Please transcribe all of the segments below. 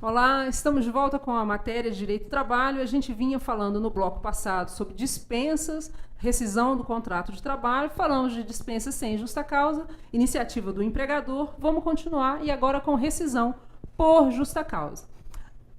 Olá, estamos de volta com a matéria de Direito do Trabalho. A gente vinha falando no bloco passado sobre dispensas, rescisão do contrato de trabalho, falamos de dispensas sem justa causa, iniciativa do empregador. Vamos continuar e agora com rescisão por justa causa.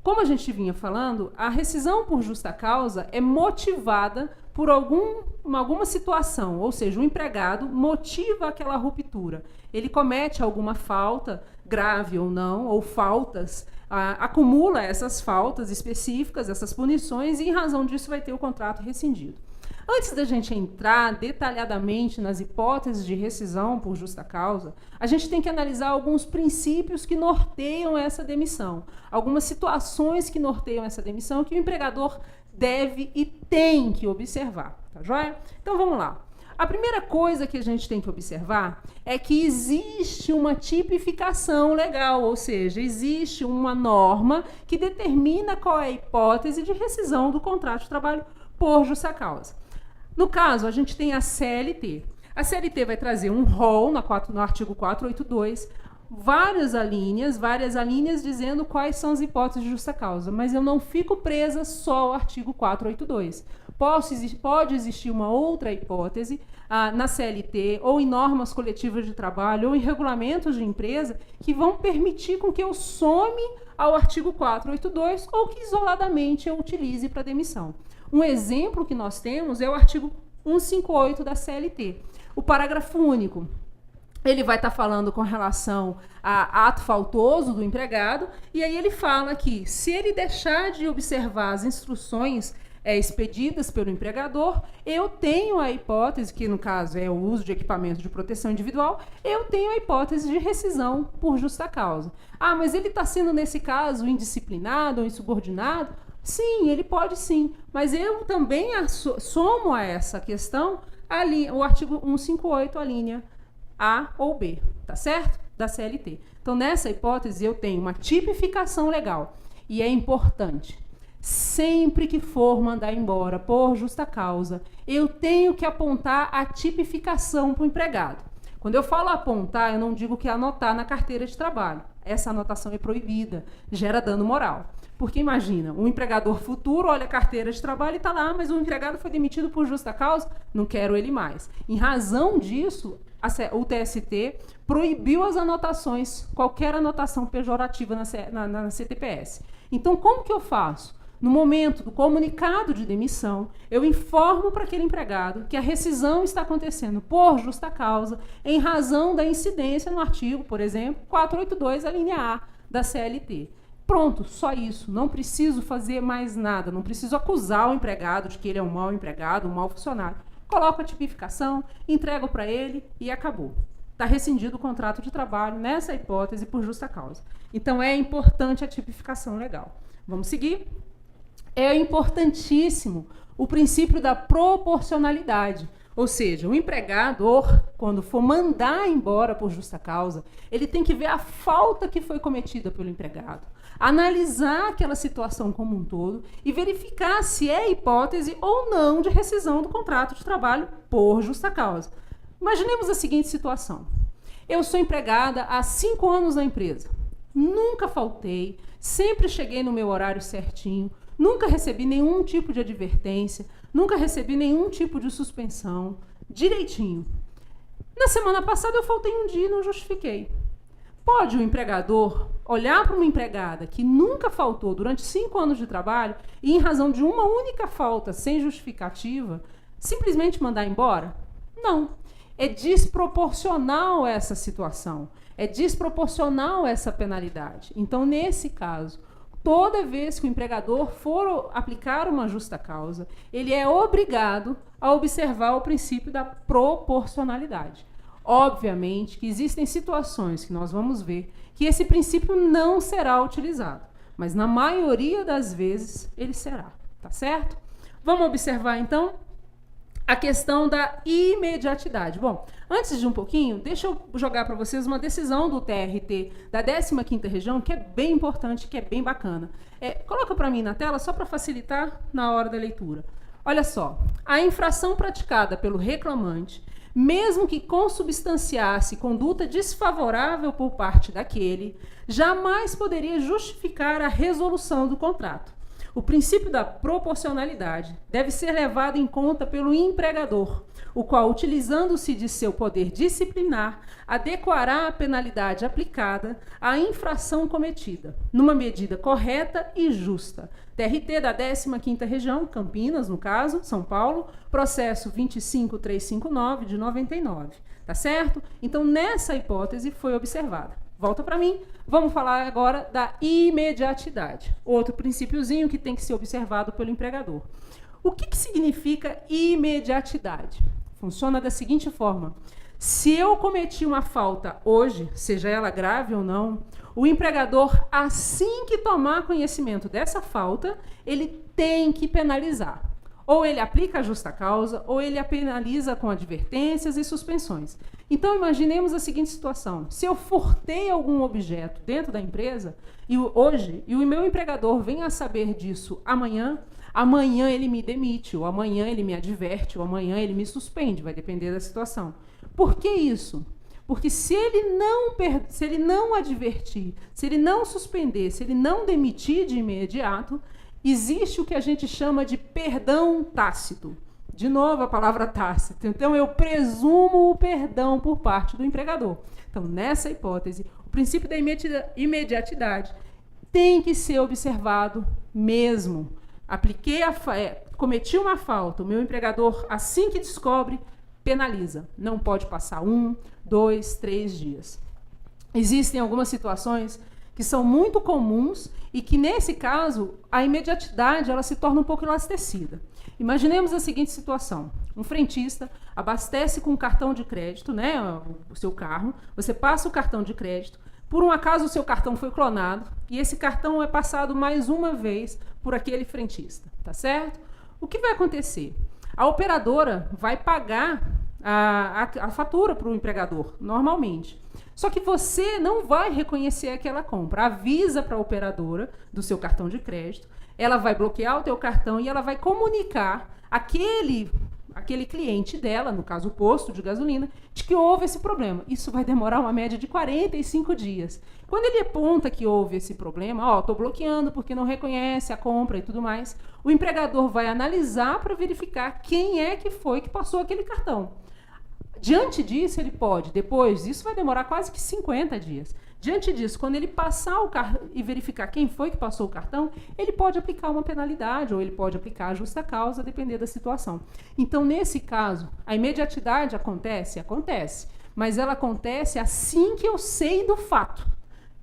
Como a gente vinha falando, a rescisão por justa causa é motivada por alguma situação, ou seja, o empregado motiva aquela ruptura. Ele comete alguma falta, grave ou não, ou faltas, acumula essas faltas específicas, essas punições, e em razão disso vai ter o contrato rescindido. Antes da gente entrar detalhadamente nas hipóteses de rescisão por justa causa, a gente tem que analisar alguns princípios que norteiam essa demissão, algumas situações que norteiam essa demissão que o empregador deve e tem que observar, tá joia? Então vamos lá. A primeira coisa que a gente tem que observar é que existe uma tipificação legal, ou seja, existe uma norma que determina qual é a hipótese de rescisão do contrato de trabalho por justa causa. No caso, a gente tem a CLT. A CLT vai trazer um rol no artigo 482, várias alíneas dizendo quais são as hipóteses de justa causa, mas eu não fico presa só ao artigo 482. Pode existir uma outra hipótese na CLT, ou em normas coletivas de trabalho, ou em regulamentos de empresa, que vão permitir com que eu some ao artigo 482 ou que isoladamente eu utilize para demissão. Um exemplo que nós temos é o artigo 158 da CLT. O parágrafo único, ele vai estar falando com relação a ato faltoso do empregado, e aí ele fala que, se ele deixar de observar as instruções expedidas pelo empregador, eu tenho a hipótese, que no caso é o uso de equipamento de proteção individual, eu tenho a hipótese de rescisão por justa causa. Ah, mas ele está sendo, nesse caso, indisciplinado ou insubordinado? Sim, ele pode sim, mas eu também somo a essa questão o artigo 158, a linha A ou B, tá certo? Da CLT. Então, nessa hipótese, eu tenho uma tipificação legal. E é importante, sempre que for mandar embora por justa causa, eu tenho que apontar a tipificação para o empregado. Quando eu falo apontar, eu não digo que é anotar na carteira de trabalho. Essa anotação é proibida, gera dano moral. Porque imagina, um empregador futuro olha a carteira de trabalho e está lá, mas o empregado foi demitido por justa causa, não quero ele mais. Em razão disso, o TST proibiu as anotações, qualquer anotação pejorativa na CTPS. Então, como que eu faço? No momento do comunicado de demissão, eu informo para aquele empregado que a rescisão está acontecendo por justa causa, em razão da incidência no artigo, por exemplo, 482, a linha A da CLT. Pronto, só isso. Não preciso fazer mais nada, não preciso acusar o empregado de que ele é um mau empregado, um mau funcionário. Coloco a tipificação, entrego para ele e acabou. Está rescindido o contrato de trabalho nessa hipótese por justa causa. Então, é importante a tipificação legal. Vamos seguir? É importantíssimo o princípio da proporcionalidade. Ou seja, o empregador, quando for mandar embora por justa causa, ele tem que ver a falta que foi cometida pelo empregado, analisar aquela situação como um todo e verificar se é hipótese ou não de rescisão do contrato de trabalho por justa causa. Imaginemos a seguinte situação. Eu sou empregada há 5 anos na empresa. Nunca faltei, sempre cheguei no meu horário certinho, nunca recebi nenhum tipo de advertência, nunca recebi nenhum tipo de suspensão, direitinho. Na semana passada eu faltei um dia e não justifiquei. Pode o empregador olhar para uma empregada que nunca faltou durante 5 anos de trabalho e, em razão de uma única falta sem justificativa, simplesmente mandar embora? Não. É desproporcional essa situação. É desproporcional essa penalidade. Então, nesse caso, toda vez que o empregador for aplicar uma justa causa, ele é obrigado a observar o princípio da proporcionalidade. Obviamente que existem situações que nós vamos ver que esse princípio não será utilizado, mas na maioria das vezes ele será, tá certo? Vamos observar então a questão da imediatidade. Bom, antes de um pouquinho, deixa eu jogar para vocês uma decisão do TRT da 15ª Região, que é bem importante, que é bem bacana. Coloca para mim na tela, só para facilitar na hora da leitura. Olha só, a infração praticada pelo reclamante mesmo que consubstanciasse conduta desfavorável por parte daquele, jamais poderia justificar a resolução do contrato. O princípio da proporcionalidade deve ser levado em conta pelo empregador, o qual, utilizando-se de seu poder disciplinar, adequará a penalidade aplicada à infração cometida, numa medida correta e justa. TRT da 15ª Região, Campinas, no caso, São Paulo, processo 25359 de 99, tá certo? Então, nessa hipótese foi observada. Volta para mim. Vamos falar agora da imediatidade. Outro princípiozinho que tem que ser observado pelo empregador. O que significa imediatidade? Funciona da seguinte forma. Se eu cometi uma falta hoje, seja ela grave ou não, o empregador, assim que tomar conhecimento dessa falta, ele tem que penalizar. Ou ele aplica a justa causa, ou ele a penaliza com advertências e suspensões. Então, imaginemos a seguinte situação. Se eu furtei algum objeto dentro da empresa, e o meu empregador vem a saber disso amanhã ele me demite, ou amanhã ele me adverte, ou amanhã ele me suspende, vai depender da situação. Por que isso? Porque se ele não advertir, se ele não suspender, se ele não demitir de imediato, existe o que a gente chama de perdão tácito. De novo a palavra tácito. Então, eu presumo o perdão por parte do empregador. Então, nessa hipótese, o princípio da imediatidade tem que ser observado mesmo. Cometi uma falta, o meu empregador, assim que descobre, penaliza. Não pode passar 1, 2, 3 dias. Existem algumas situações que são muito comuns e que, nesse caso, a imediatidade ela se torna um pouco elastecida. Imaginemos a seguinte situação. Um frentista abastece com um cartão de crédito, né, o seu carro, você passa o cartão de crédito, por um acaso o seu cartão foi clonado e esse cartão é passado mais uma vez por aquele frentista, tá certo? O que vai acontecer? A operadora vai pagar a fatura para o empregador, normalmente. Só que você não vai reconhecer aquela compra. Avisa para a operadora do seu cartão de crédito, ela vai bloquear o teu cartão e ela vai comunicar aquele cliente dela, no caso o posto de gasolina, de que houve esse problema. Isso vai demorar uma média de 45 dias. Quando ele aponta que houve esse problema, estou bloqueando porque não reconhece a compra e tudo mais, o empregador vai analisar para verificar quem é que foi que passou aquele cartão. Diante disso, ele pode, depois, isso vai demorar quase que 50 dias. Diante disso, quando ele passar o cartão e verificar quem foi que passou o cartão, ele pode aplicar uma penalidade ou ele pode aplicar a justa causa, depender da situação. Então, nesse caso, a imediatidade acontece, mas ela acontece assim que eu sei do fato,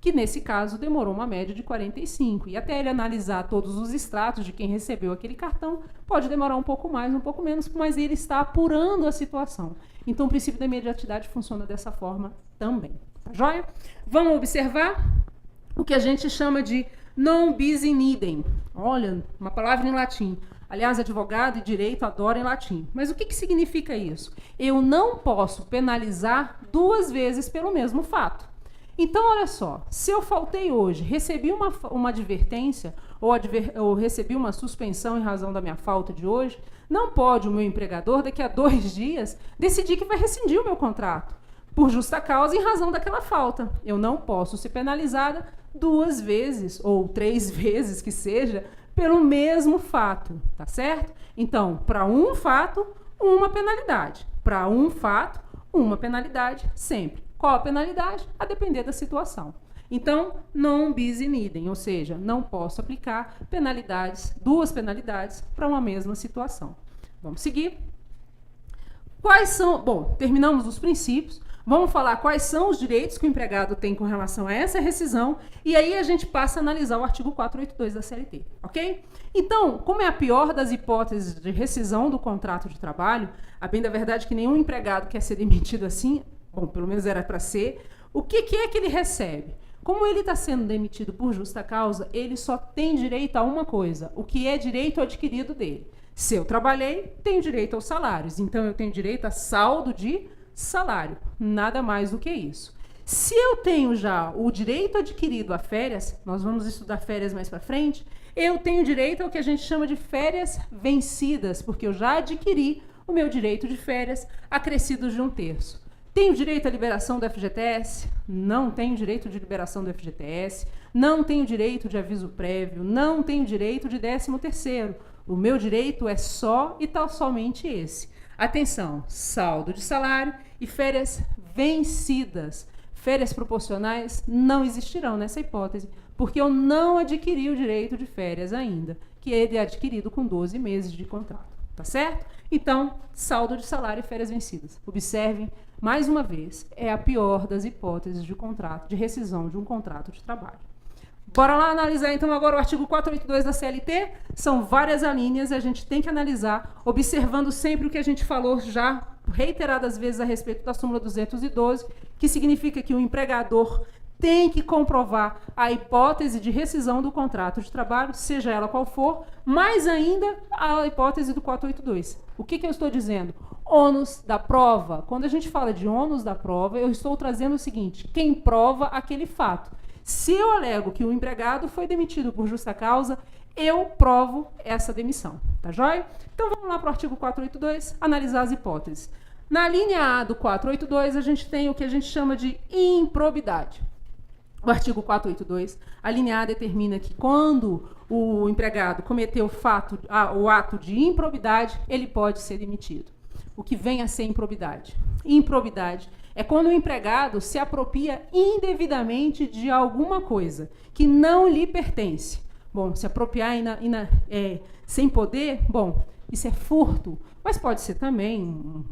que nesse caso demorou uma média de 45. E até ele analisar todos os extratos de quem recebeu aquele cartão, pode demorar um pouco mais, um pouco menos, mas ele está apurando a situação. Então, o princípio da imediatidade funciona dessa forma também. Tá joia? Vamos observar o que a gente chama de non bis in idem. Olha, uma palavra em latim. Aliás, advogado e direito adoram em latim. Mas o que significa isso? Eu não posso penalizar 2 vezes pelo mesmo fato. Então, olha só, se eu faltei hoje, recebi uma advertência ou recebi uma suspensão em razão da minha falta de hoje, não pode o meu empregador, daqui a 2 dias, decidir que vai rescindir o meu contrato por justa causa em razão daquela falta. Eu não posso ser penalizada 2 vezes ou 3 vezes que seja pelo mesmo fato, tá certo? Então, para um fato, uma penalidade. Para um fato, uma penalidade sempre. Qual a penalidade? A depender da situação. Então, non bis in idem, ou seja, não posso aplicar penalidades, 2 penalidades para uma mesma situação. Vamos seguir. Quais são... Bom, terminamos os princípios. Vamos falar quais são os direitos que o empregado tem com relação a essa rescisão e aí a gente passa a analisar o artigo 482 da CLT, ok? Então, como é a pior das hipóteses de rescisão do contrato de trabalho, a bem da verdade que nenhum empregado quer ser demitido assim, bom, pelo menos era para ser, o que é que ele recebe? Como ele está sendo demitido por justa causa, ele só tem direito a uma coisa, o que é direito adquirido dele. Se eu trabalhei, tenho direito aos salários, então eu tenho direito a saldo de salário, nada mais do que isso. Se eu tenho já o direito adquirido a férias, nós vamos estudar férias mais para frente, eu tenho direito ao que a gente chama de férias vencidas, porque eu já adquiri o meu direito de férias acrescido de 1/3. Tenho direito à liberação do FGTS? Não tenho direito de liberação do FGTS, não tenho direito de aviso prévio, não tenho direito de 13º. O meu direito é só e tal somente esse. Atenção, saldo de salário e férias vencidas. Férias proporcionais não existirão nessa hipótese, porque eu não adquiri o direito de férias ainda, que ele é adquirido com 12 meses de contrato, tá certo? Então, saldo de salário e férias vencidas. Observem, mais uma vez, é a pior das hipóteses de contrato, de rescisão de um contrato de trabalho. Bora lá analisar então agora o artigo 482 da CLT. São várias alíneas e a gente tem que analisar, observando sempre o que a gente falou já reiteradas vezes a respeito da súmula 212, que significa que o empregador tem que comprovar a hipótese de rescisão do contrato de trabalho, seja ela qual for, mais ainda a hipótese do 482. O que eu estou dizendo? Ônus da prova. Quando a gente fala de ônus da prova, eu estou trazendo o seguinte: quem prova aquele fato. Se eu alego que o empregado foi demitido por justa causa, eu provo essa demissão, tá joia? Então vamos lá para o artigo 482, analisar as hipóteses. Na linha A do 482, a gente tem o que a gente chama de improbidade. O artigo 482, a linha A determina que quando o empregado cometeu o ato de improbidade, ele pode ser demitido. O que vem a ser improbidade? Improbidade é quando o empregado se apropria indevidamente de alguma coisa que não lhe pertence. Bom, se apropriar sem poder, bom, isso é furto, mas pode ser também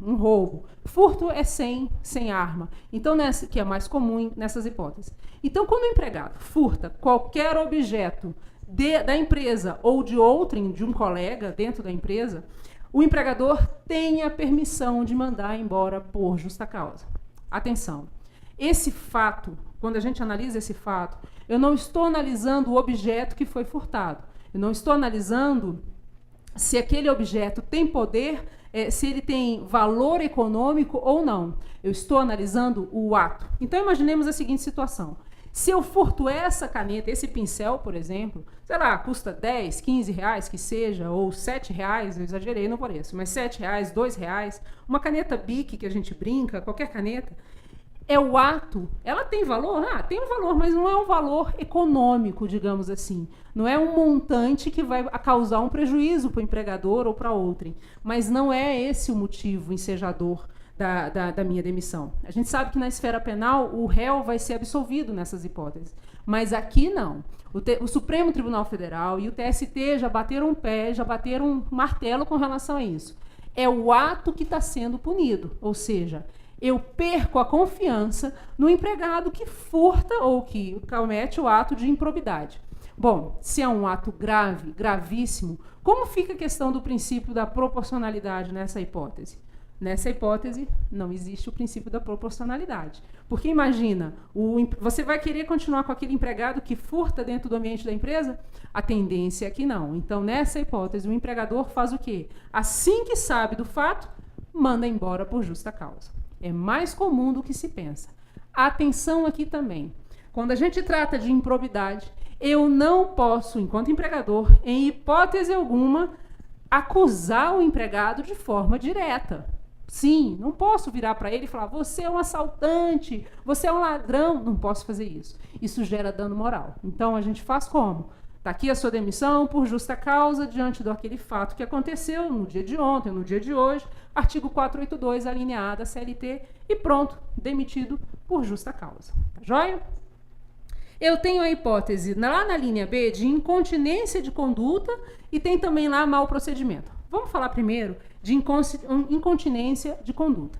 um roubo. Furto é sem arma, então que é mais comum nessas hipóteses. Então, quando o empregado furta qualquer objeto da empresa ou de outrem, de um colega dentro da empresa, o empregador tem a permissão de mandar embora por justa causa. Atenção, esse fato, quando a gente analisa esse fato, eu não estou analisando o objeto que foi furtado. Eu não estou analisando se aquele objeto tem poder, se ele tem valor econômico ou não. Eu estou analisando o ato. Então, imaginemos a seguinte situação. Se eu furto essa caneta, esse pincel, por exemplo, sei lá, custa 10, 15 reais que seja, ou 7 reais, eu exagerei no preço, mas 7 reais, 2 reais, uma caneta Bic que a gente brinca, qualquer caneta, é o ato. Ela tem valor? Ah, tem um valor, mas não é um valor econômico, digamos assim. Não é um montante que vai causar um prejuízo para o empregador ou para outrem. Mas não é esse o motivo ensejador da minha demissão. A gente sabe que na esfera penal o réu vai ser absolvido nessas hipóteses, mas aqui não. O Supremo Tribunal Federal e o TST já bateram um pé, já bateram um martelo com relação a isso. É o ato que está sendo punido, ou seja, eu perco a confiança no empregado que furta ou que comete o ato de improbidade. Bom, se é um ato grave, gravíssimo, como fica a questão do princípio da proporcionalidade nessa hipótese? Nessa hipótese, não existe o princípio da proporcionalidade. Porque imagina, você vai querer continuar com aquele empregado que furta dentro do ambiente da empresa? A tendência é que não. Então, nessa hipótese, o empregador faz o quê? Assim que sabe do fato, manda embora por justa causa. É mais comum do que se pensa. Atenção aqui também. Quando a gente trata de improbidade, eu não posso, enquanto empregador, em hipótese alguma, acusar o empregado de forma direta. Sim, não posso virar para ele e falar, você é um assaltante, você é um ladrão. Não posso fazer isso. Isso gera dano moral. Então, a gente faz como? Está aqui a sua demissão por justa causa diante daquele fato que aconteceu no dia de ontem, no dia de hoje, artigo 482, a linha A da CLT, e pronto, demitido por justa causa. Tá joia? Eu tenho a hipótese lá na linha B de incontinência de conduta e tem também lá mau procedimento. Vamos falar primeiro de incontinência de conduta.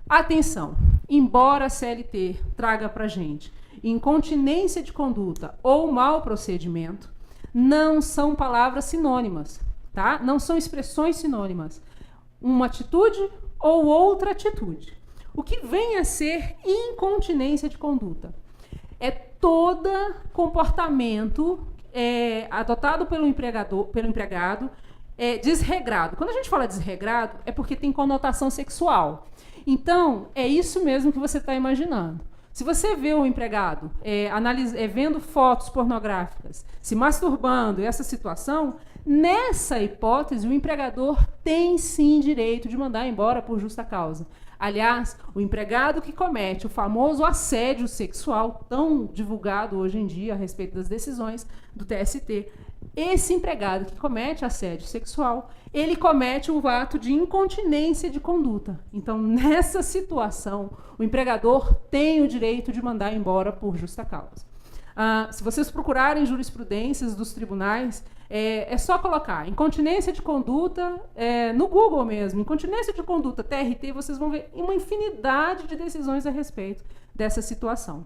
Atenção, embora a CLT traga para a gente incontinência de conduta ou mau procedimento, não são palavras sinônimas, tá? Não são expressões sinônimas. Uma atitude ou outra atitude. O que vem a ser incontinência de conduta? É todo comportamento adotado pelo empregado desregrado. Quando a gente fala desregrado, é porque tem conotação sexual. Então, é isso mesmo que você está imaginando. Se você vê o empregado vendo fotos pornográficas, se masturbando, essa situação, Nessa hipótese, o empregador tem sim direito de mandar embora por justa causa. Aliás, o empregado que comete o famoso assédio sexual, tão divulgado hoje em dia a respeito das decisões do TST, esse empregado que comete assédio sexual, ele comete um ato de incontinência de conduta. Então, nessa situação, o empregador tem o direito de mandar embora por justa causa. Se vocês procurarem jurisprudências dos tribunais, é só colocar incontinência de conduta no Google mesmo, incontinência de conduta, TRT, vocês vão ver uma infinidade de decisões a respeito dessa situação.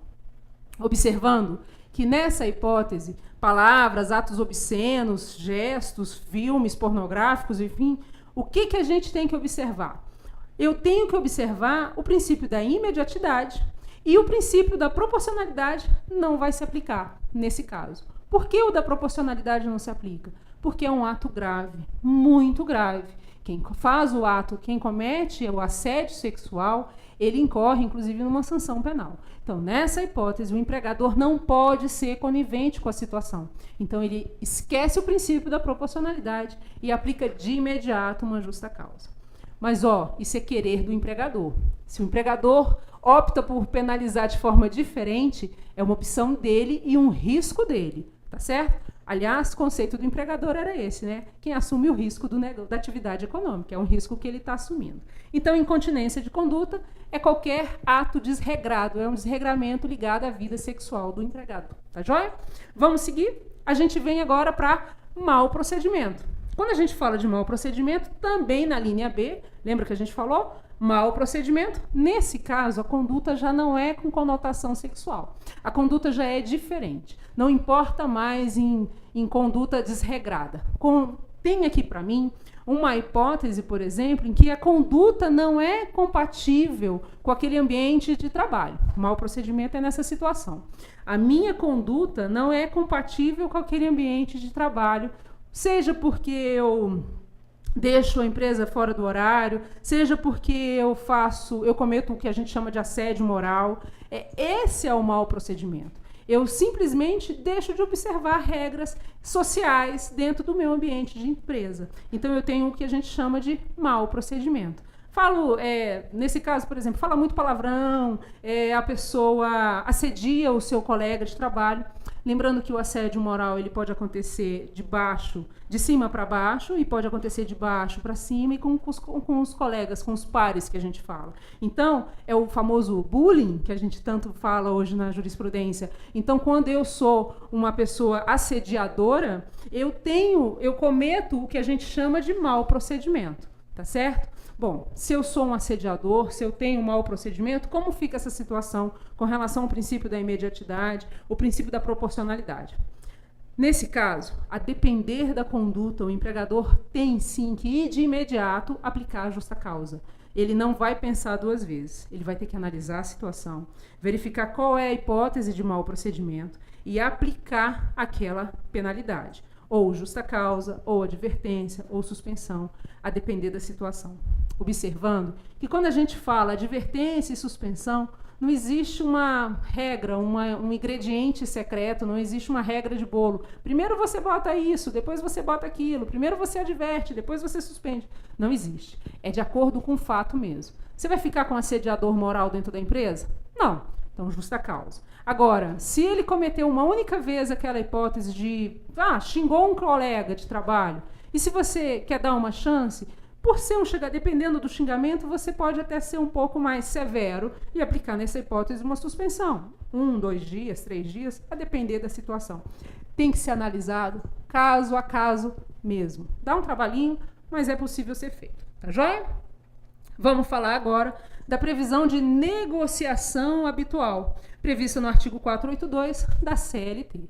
Observando que nessa hipótese, palavras, atos obscenos, gestos, filmes pornográficos, enfim, o que a gente tem que observar? Eu tenho que observar o princípio da imediatidade e o princípio da proporcionalidade não vai se aplicar nesse caso. Por que o da proporcionalidade não se aplica? Porque é um ato grave, muito grave. Quem faz o ato, quem comete o assédio sexual, ele incorre, inclusive, numa sanção penal. Então, nessa hipótese, o empregador não pode ser conivente com a situação. Então, ele esquece o princípio da proporcionalidade e aplica de imediato uma justa causa. Mas, isso é querer do empregador. Se o empregador opta por penalizar de forma diferente, é uma opção dele e um risco dele, tá certo? Aliás, o conceito do empregador era esse, né? Quem assume o risco da atividade econômica, é um risco que ele está assumindo. Então, incontinência de conduta é qualquer ato desregrado, é um desregramento ligado à vida sexual do empregado, tá joia? Vamos seguir? A gente vem agora para mau procedimento. Quando a gente fala de mau procedimento, também na linha B, lembra que a gente falou? Mau procedimento, nesse caso, a conduta já não é com conotação sexual. A conduta já é diferente. Não importa mais em conduta desregrada. Tem aqui para mim uma hipótese, por exemplo, em que a conduta não é compatível com aquele ambiente de trabalho. O mau procedimento é nessa situação. A minha conduta não é compatível com aquele ambiente de trabalho, seja porque eu deixo a empresa fora do horário, seja porque eu cometo o que a gente chama de assédio moral. Esse é o mau procedimento. Eu simplesmente deixo de observar regras sociais dentro do meu ambiente de empresa. Então, eu tenho o que a gente chama de mau procedimento. Nesse caso, por exemplo, fala muito palavrão, a pessoa assedia o seu colega de trabalho. Lembrando que o assédio moral ele pode acontecer de cima para baixo, e pode acontecer de baixo para cima, e com os colegas, com os pares que a gente fala. Então, é o famoso bullying, que a gente tanto fala hoje na jurisprudência. Então, quando eu sou uma pessoa assediadora, eu cometo o que a gente chama de mau procedimento, tá certo? Bom, se eu sou um assediador, se eu tenho um mau procedimento, como fica essa situação com relação ao princípio da imediatidade, o princípio da proporcionalidade? Nesse caso, a depender da conduta, o empregador tem sim que ir de imediato aplicar a justa causa. Ele não vai pensar duas vezes. Ele vai ter que analisar a situação, verificar qual é a hipótese de mau procedimento e aplicar aquela penalidade. Ou justa causa, ou advertência, ou suspensão, a depender da situação. Observando que quando a gente fala advertência e suspensão, não existe uma regra, um ingrediente secreto, não existe uma regra de bolo. Primeiro você bota isso, depois você bota aquilo, primeiro você adverte, depois você suspende. Não existe. É de acordo com o fato mesmo. Você vai ficar com um assediador moral dentro da empresa? Não. Então, justa causa. Agora, se ele cometeu uma única vez aquela hipótese de xingou um colega de trabalho, e se você quer dar uma chance, por ser dependendo do xingamento, você pode até ser um pouco mais severo e aplicar nessa hipótese uma suspensão. 1, 2 dias, 3 dias, a depender da situação. Tem que ser analisado caso a caso mesmo. Dá um trabalhinho, mas é possível ser feito. Tá joia? Vamos falar agora da previsão de negociação habitual, prevista no artigo 482 da CLT.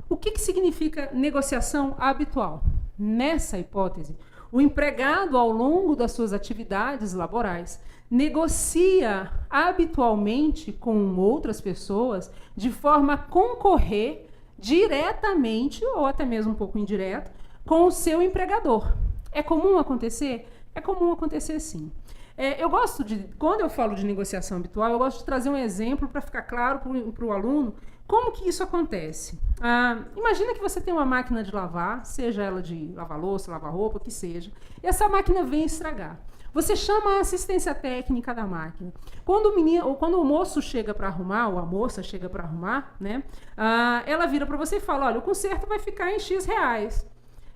O que significa negociação habitual? Nessa hipótese, o empregado, ao longo das suas atividades laborais, negocia habitualmente com outras pessoas de forma a concorrer diretamente, ou até mesmo um pouco indireto, com o seu empregador. É comum acontecer? É comum acontecer, sim. Eu gosto quando eu falo de negociação habitual, eu gosto de trazer um exemplo para ficar claro para o aluno como que isso acontece. Imagina que você tem uma máquina de lavar, seja ela de lavar louça, lavar roupa, o que seja, e essa máquina vem estragar. Você chama a assistência técnica da máquina. Quando o moço chega para arrumar, ou a moça chega para arrumar, né, ela vira para você e fala, olha, o conserto vai ficar em X reais.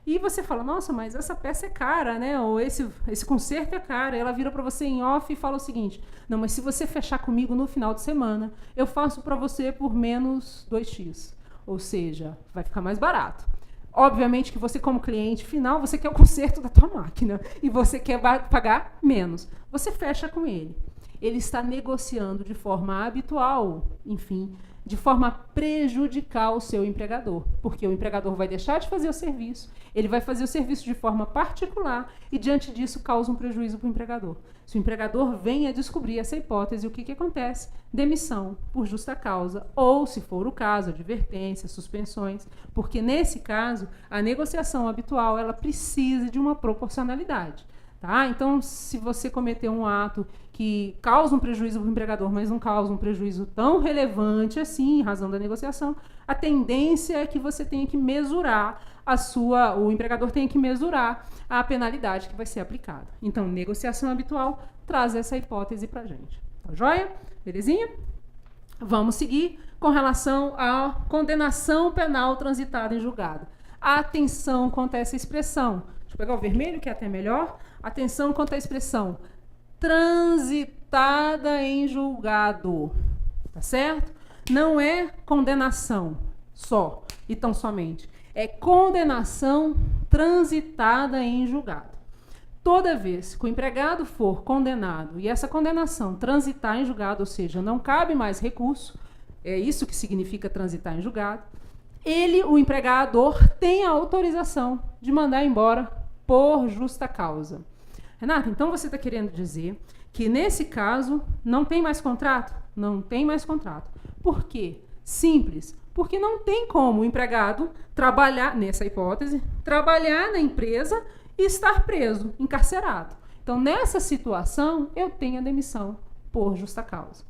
E você fala, nossa, mas essa peça é cara, né? Ou esse conserto é caro. Ela vira para você em off e fala o seguinte, não, mas se você fechar comigo no final de semana, eu faço para você por menos 2x. Ou seja, vai ficar mais barato. Obviamente que você, como cliente final, você quer o conserto da tua máquina e você quer pagar menos. Você fecha com ele. Ele está negociando de forma habitual, enfim, de forma a prejudicar o seu empregador, porque o empregador vai deixar de fazer o serviço, ele vai fazer o serviço de forma particular e, diante disso, causa um prejuízo para o empregador. Se o empregador vem a descobrir essa hipótese, o que acontece? Demissão por justa causa, ou, se for o caso, advertências, suspensões, porque, nesse caso, a negociação habitual ela precisa de uma proporcionalidade. Tá? Então, se você cometer um ato que causa um prejuízo para o empregador, mas não causa um prejuízo tão relevante assim, em razão da negociação, a tendência é que você tenha que mesurar o empregador tenha que mesurar a penalidade que vai ser aplicada. Então, negociação habitual traz essa hipótese para a gente. Tá joia? Belezinha? Vamos seguir com relação à condenação penal transitada em julgado. Atenção quanto a essa expressão. Deixa eu pegar o vermelho, que é até melhor. Atenção quanto à expressão transitada em julgado. Tá certo? Não é condenação só e tão somente. É condenação transitada em julgado. Toda vez que o empregado for condenado e essa condenação transitar em julgado, ou seja, não cabe mais recurso, é isso que significa transitar em julgado, o empregador tem a autorização de mandar embora por justa causa. Renata, então você está querendo dizer que nesse caso não tem mais contrato? Não tem mais contrato. Por quê? Simples. Porque não tem como o empregado trabalhar, nessa hipótese, trabalhar na empresa e estar preso, encarcerado. Então, nessa situação, eu tenho a demissão por justa causa.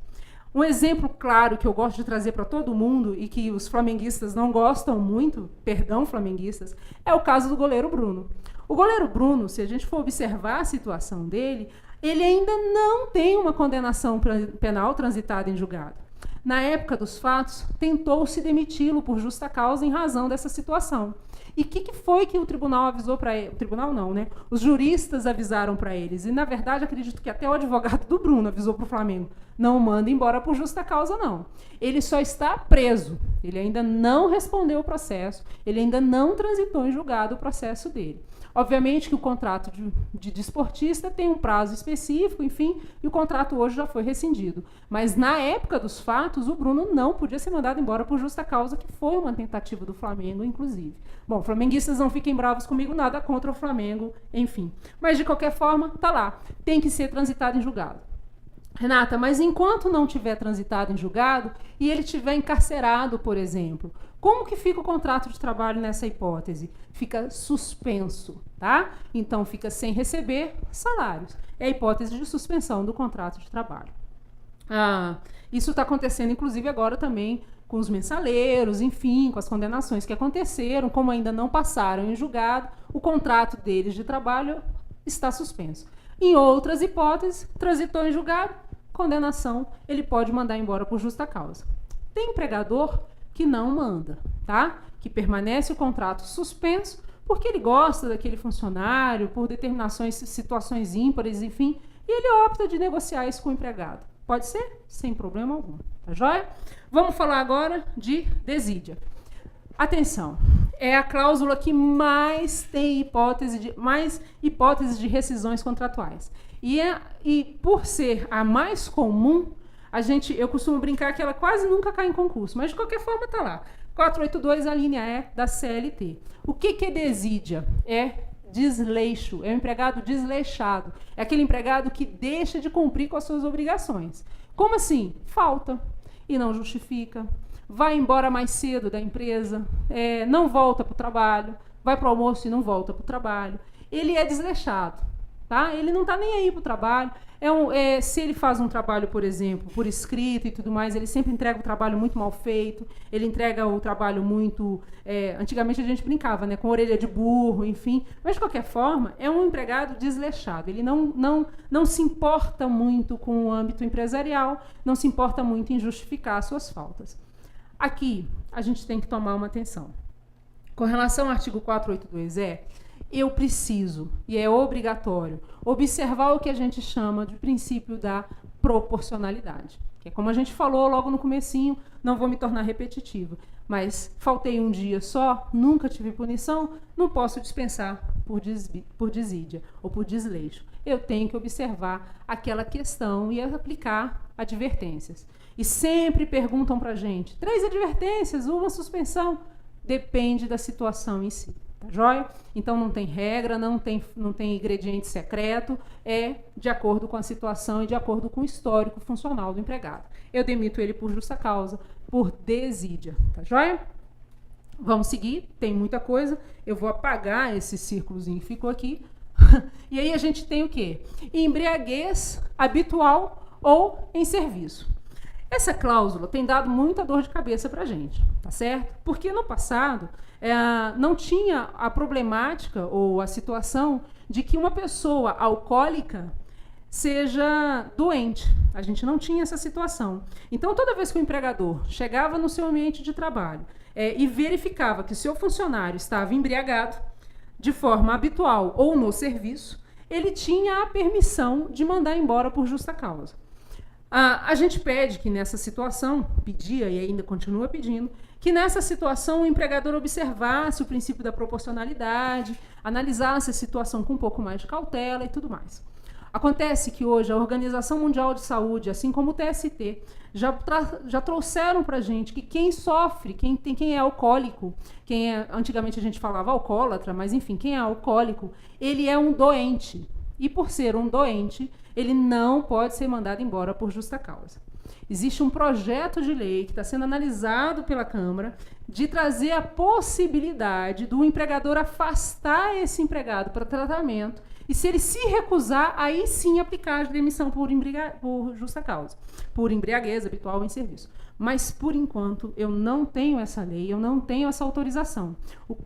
Um exemplo claro que eu gosto de trazer para todo mundo e que os flamenguistas não gostam muito, perdão, flamenguistas, é o caso do goleiro Bruno. O goleiro Bruno, se a gente for observar a situação dele, ele ainda não tem uma condenação penal transitada em julgado. Na época dos fatos, tentou-se demiti-lo por justa causa em razão dessa situação. E o que foi que o tribunal avisou para ele? O tribunal não, né? Os juristas avisaram para eles. E, na verdade, acredito que até o advogado do Bruno avisou para o Flamengo. Não manda embora por justa causa, não. Ele só está preso. Ele ainda não respondeu o processo. Ele ainda não transitou em julgado o processo dele. Obviamente que o contrato de desportista tem um prazo específico, enfim, e o contrato hoje já foi rescindido. Mas, na época dos fatos, o Bruno não podia ser mandado embora por justa causa, que foi uma tentativa do Flamengo, inclusive. Bom, flamenguistas não fiquem bravos comigo, nada contra o Flamengo, enfim. Mas, de qualquer forma, tá lá. Tem que ser transitado em julgado. Renata, mas enquanto não tiver transitado em julgado e ele tiver encarcerado, por exemplo, como que fica o contrato de trabalho nessa hipótese? Fica suspenso, tá? Então, fica sem receber salários. É a hipótese de suspensão do contrato de trabalho. Isso está acontecendo, inclusive, agora também com os mensaleiros, enfim, com as condenações que aconteceram, como ainda não passaram em julgado, o contrato deles de trabalho está suspenso. Em outras hipóteses, transitou em julgado, condenação, ele pode mandar embora por justa causa. Tem empregador que não manda, tá? Que permanece o contrato suspenso porque ele gosta daquele funcionário, por determinações, situações ímpares, enfim, e ele opta de negociar isso com o empregado. Pode ser? Sem problema algum, tá joia? Vamos falar agora de desídia. Atenção, é a cláusula que mais tem mais hipóteses de rescisões contratuais. E por ser a mais comum, eu costumo brincar que ela quase nunca cai em concurso, mas de qualquer forma está lá. 482, a linha E da CLT. O que é desídia? É desleixo, é um empregado desleixado. É aquele empregado que deixa de cumprir com as suas obrigações. Como assim? Falta e não justifica. Vai embora mais cedo da empresa, não volta para o trabalho, vai para o almoço e não volta para o trabalho. Ele é desleixado. Tá? Ele não está nem aí para o trabalho. Se ele faz um trabalho, por exemplo, por escrito e tudo mais, ele sempre entrega o trabalho muito mal feito, ele entrega o trabalho muito... antigamente a gente brincava, né, com orelha de burro, enfim. Mas, de qualquer forma, é um empregado desleixado. Ele não se importa muito com o âmbito empresarial, não se importa muito em justificar as suas faltas. Aqui, a gente tem que tomar uma atenção. Com relação ao artigo 482-E, eu preciso, e é obrigatório, observar o que a gente chama de princípio da proporcionalidade. Que é como a gente falou logo no comecinho, não vou me tornar repetitiva, mas faltei um dia só, nunca tive punição, não posso dispensar por desídia ou por desleixo. Eu tenho que observar aquela questão e aplicar advertências. E sempre perguntam para a gente, 3 advertências, uma suspensão, depende da situação em si. Tá joia? Então não tem regra, não tem ingrediente secreto, é de acordo com a situação e de acordo com o histórico funcional do empregado. Eu demito ele por justa causa, por desídia. Tá joia? Vamos seguir, tem muita coisa. Eu vou apagar esse círculozinho que ficou aqui. E aí a gente tem o quê? Embriaguez habitual ou em serviço. Essa cláusula tem dado muita dor de cabeça para a gente, tá certo? Porque no passado não tinha a problemática ou a situação de que uma pessoa alcoólica seja doente. A gente não tinha essa situação. Então, toda vez que o empregador chegava no seu ambiente de trabalho e verificava que o seu funcionário estava embriagado, de forma habitual ou no serviço, ele tinha a permissão de mandar embora por justa causa. A gente pede que nessa situação, pedia e ainda continua pedindo, que nessa situação o empregador observasse o princípio da proporcionalidade, analisasse a situação com um pouco mais de cautela e tudo mais. Acontece que hoje a Organização Mundial de Saúde, assim como o TST, já trouxeram para a gente que quem sofre, quem é alcoólico, antigamente a gente falava alcoólatra, mas enfim, quem é alcoólico, ele é um doente. E por ser um doente, ele não pode ser mandado embora por justa causa. Existe um projeto de lei que está sendo analisado pela Câmara de trazer a possibilidade do empregador afastar esse empregado para tratamento e, se ele se recusar, aí sim aplicar a demissão por justa causa, por embriaguez habitual em serviço. Mas, por enquanto, eu não tenho essa lei, eu não tenho essa autorização.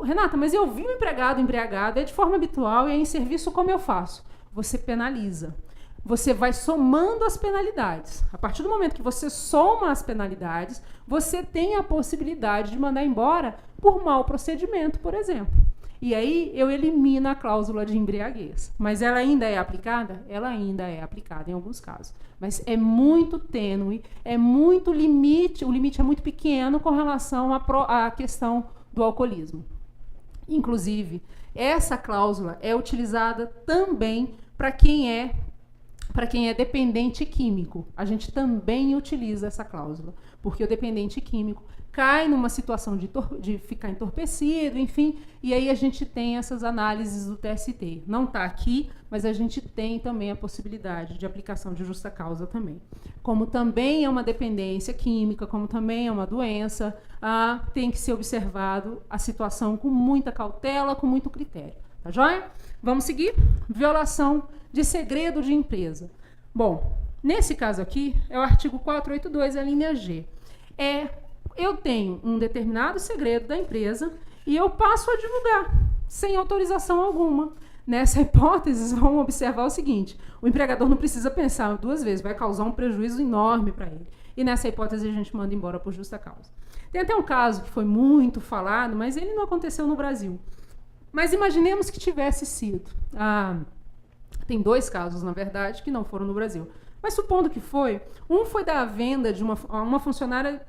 Renata, mas eu vi um empregado embriagado, é de forma habitual e é em serviço, como eu faço? Você penaliza. Você vai somando as penalidades. A partir do momento que você soma as penalidades, você tem a possibilidade de mandar embora por mau procedimento, por exemplo. E aí eu elimino a cláusula de embriaguez. Mas ela ainda é aplicada? Ela ainda é aplicada em alguns casos. Mas é muito tênue, é muito limite, o limite é muito pequeno com relação à questão do alcoolismo. Inclusive, essa cláusula é utilizada também para quem é dependente químico. A gente também utiliza essa cláusula, porque o dependente químico cai numa situação de ficar entorpecido, enfim, e aí a gente tem essas análises do TST. Não está aqui, mas a gente tem também a possibilidade de aplicação de justa causa também. Como também é uma dependência química, como também é uma doença, tem que ser observado a situação com muita cautela, com muito critério. Tá joia? Vamos seguir? Violação de segredo de empresa. Bom, nesse caso aqui, é o artigo 482, a linha G. Eu tenho um determinado segredo da empresa e eu passo a divulgar, sem autorização alguma. Nessa hipótese, vamos observar o seguinte: o empregador não precisa pensar 2 vezes, vai causar um prejuízo enorme para ele. E nessa hipótese, a gente manda embora por justa causa. Tem até um caso que foi muito falado, mas ele não aconteceu no Brasil. Mas imaginemos que tivesse sido. Tem 2 casos, na verdade, que não foram no Brasil. Mas supondo que foi, um foi da venda de uma funcionária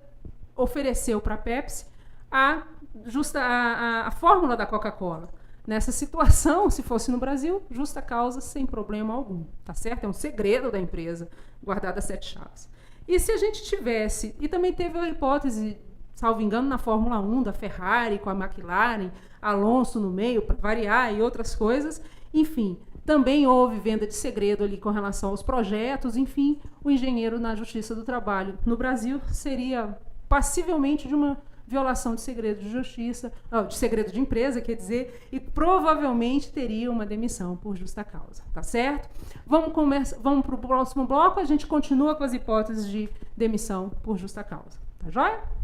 ofereceu para a Pepsi a fórmula da Coca-Cola. Nessa situação, se fosse no Brasil, justa causa sem problema algum, tá certo? É um segredo da empresa, guardado a 7 chaves. E se a gente tivesse, e também teve a hipótese, salvo engano, na Fórmula 1 da Ferrari com a McLaren, Alonso no meio, para variar, e outras coisas, enfim, também houve venda de segredo ali com relação aos projetos, enfim, o engenheiro na Justiça do Trabalho no Brasil seria passivelmente violação de segredo de justiça, de segredo de empresa, quer dizer, e provavelmente teria uma demissão por justa causa, tá certo? Vamos para o próximo bloco, a gente continua com as hipóteses de demissão por justa causa, tá joia?